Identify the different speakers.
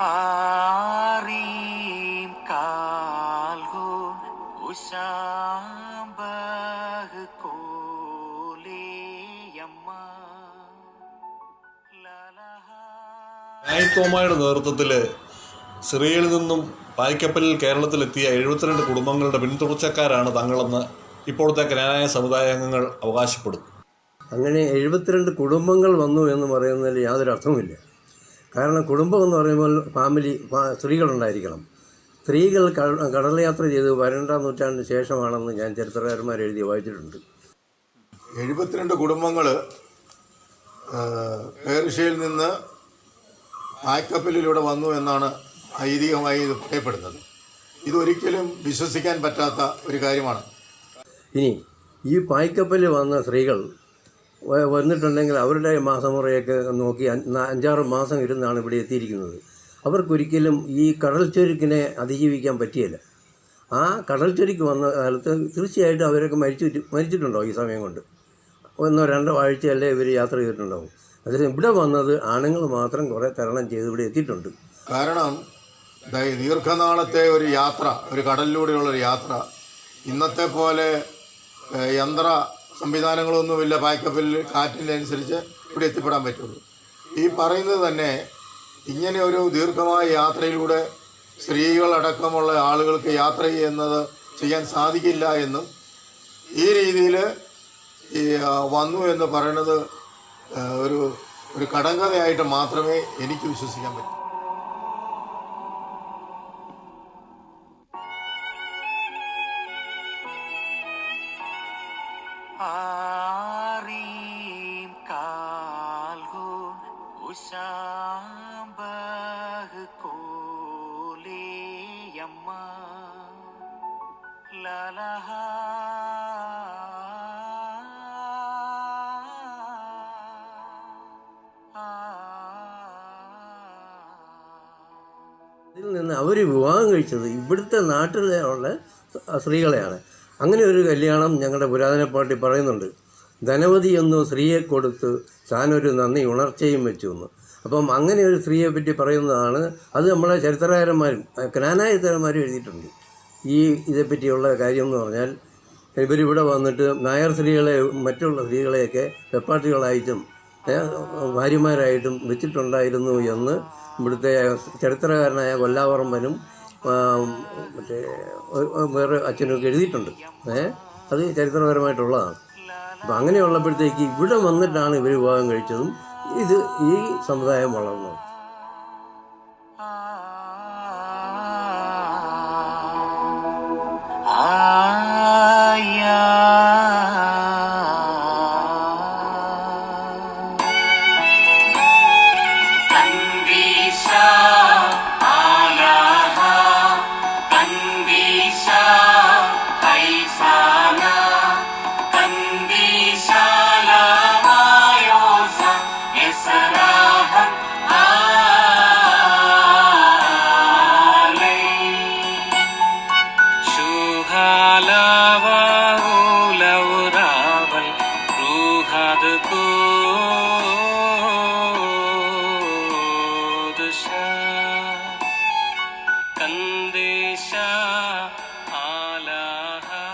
Speaker 1: Arim kalhun usambah koleyamma
Speaker 2: തോമയുടെ നേതൃത്വത്തിൽ സിറിയയിൽ നിന്നും പായ്ക്കപ്പലിൽ കേരളത്തിലെത്തിയ 72 കുടുംബങ്ങളുടെ പിന്തുടർച്ചക്കാരാണ് തങ്ങളെന്ന് ഇപ്പോഴത്തെ ക്നാനായ സമുദായാംഗങ്ങൾ അവകാശപ്പെടുന്നു.
Speaker 3: അങ്ങനെ 72 കുടുംബങ്ങൾ വന്നു എന്ന് പറയുന്നതിൽ യാതൊരു അർത്ഥവുമില്ല. കാരണം കുടുംബം എന്ന് പറയുമ്പോൾ സ്ത്രീകളുണ്ടായിരിക്കണം. സ്ത്രീകൾ കടൽ യാത്ര ചെയ്ത് 12-ാം നൂറ്റാണ്ടിന് ശേഷമാണെന്ന് ഞാൻ ചരിത്രകാരന്മാർ എഴുതി വായിച്ചിട്ടുണ്ട്.
Speaker 4: 72 കുടുംബങ്ങൾ പേർഷ്യയിൽ നിന്ന് പായ്ക്കപ്പലിലൂടെ വന്നു എന്നാണ് ഐതിഹ്യമായി ഇത് പറയപ്പെടുന്നത്. ഇതൊരിക്കലും വിശ്വസിക്കാൻ പറ്റാത്ത ഒരു കാര്യമാണ്.
Speaker 3: ഇനി ഈ പായ്ക്കപ്പലിൽ വന്ന സ്ത്രീകൾ വന്നിട്ടുണ്ടെങ്കിൽ അവരുടെ മാസമുറയൊക്കെ നോക്കി 5-6 മാസം ഇരുന്നാണ് ഇവിടെ എത്തിയിരിക്കുന്നത്. അവർക്കൊരിക്കലും ഈ കടൽച്ചൊരുക്കിനെ അതിജീവിക്കാൻ പറ്റിയില്ല. ആ കടൽച്ചൊരുക്ക് വന്ന കാലത്ത് തീർച്ചയായിട്ടും അവരൊക്കെ മരിച്ചിട്ടുണ്ടാവും. ഈ സമയം കൊണ്ട് 1-2 ആഴ്ചയല്ലേ ഇവർ യാത്ര ചെയ്തിട്ടുണ്ടാവും. അതിന് ഇവിടെ വന്നത് ആണുങ്ങൾ മാത്രം കുറേ തരണം ചെയ്ത് ഇവിടെ എത്തിയിട്ടുണ്ട്.
Speaker 4: കാരണം ദീർഘനാളത്തെ ഒരു യാത്ര, ഒരു കടലിലൂടെയുള്ളൊരു യാത്ര, ഇന്നത്തെ പോലെ യന്ത്ര സംവിധാനങ്ങളൊന്നുമില്ല. പായ്ക്കപ്പലിൽ കാറ്റിൻ്റെ അനുസരിച്ച് ഇവിടെ എത്തിപ്പെടാൻ പറ്റുള്ളൂ. ഈ പറയുന്നത് തന്നെ ഇങ്ങനെ ഒരു ദീർഘമായ യാത്രയിലൂടെ സ്ത്രീകളടക്കമുള്ള ആളുകൾക്ക് യാത്ര ചെയ്യാൻ സാധിക്കില്ല എന്നും ഈ രീതിയിൽ വന്നു എന്ന് പറയുന്നത് ഒരു കടങ്കഥയായിട്ട് മാത്രമേ എനിക്ക് വിശ്വസിക്കാൻ പറ്റൂ.
Speaker 1: Arim kalhun usambah koleyamma lalaha
Speaker 3: ഇതിൽ നിന്ന് അവർ വിവാഹം കഴിച്ചത് ഇവിടുത്തെ നാട്ടിലുള്ള സ്ത്രീകളെയാണ്. അങ്ങനെ ഒരു കല്യാണം ഞങ്ങളുടെ പുരാതന പാർട്ടി പറയുന്നുണ്ട്. ധനവതി എന്നു സ്ത്രീയെ കൊടുത്ത് താനൊരു നന്ദി ഉണർച്ചയും വെച്ചു എന്ന്. അപ്പം അങ്ങനെ ഒരു സ്ത്രീയെ പറ്റി പറയുന്നതാണ്. അത് നമ്മളെ ചരിത്രകാരന്മാരും ക്നാനായത്തരന്മാരും എഴുതിയിട്ടുണ്ട്. ഈ ഇതേപ്പറ്റിയുള്ള കാര്യം എന്ന് പറഞ്ഞാൽ ഇവരിവിടെ വന്നിട്ട് നായർ സ്ത്രീകളെ മറ്റുള്ള സ്ത്രീകളെയൊക്കെ വെപ്പാട്ടികളായിട്ടും ഭാര്യമാരായിട്ടും വെച്ചിട്ടുണ്ടായിരുന്നു എന്ന് ഇവിടുത്തെ ചരിത്രകാരനായ കൊല്ലാവറമ്പനും വേറെ അച്ഛനൊക്കെ എഴുതിയിട്ടുണ്ട്. അത് ചരിത്രപരമായിട്ടുള്ളതാണ്. അപ്പം അങ്ങനെയുള്ളപ്പോഴത്തേക്ക് ഇവിടെ വന്നിട്ടാണ് ഇവർ വിവാഹം കഴിച്ചതും ഈ സമുദായം വളർന്നത്.
Speaker 1: Kandesha alaha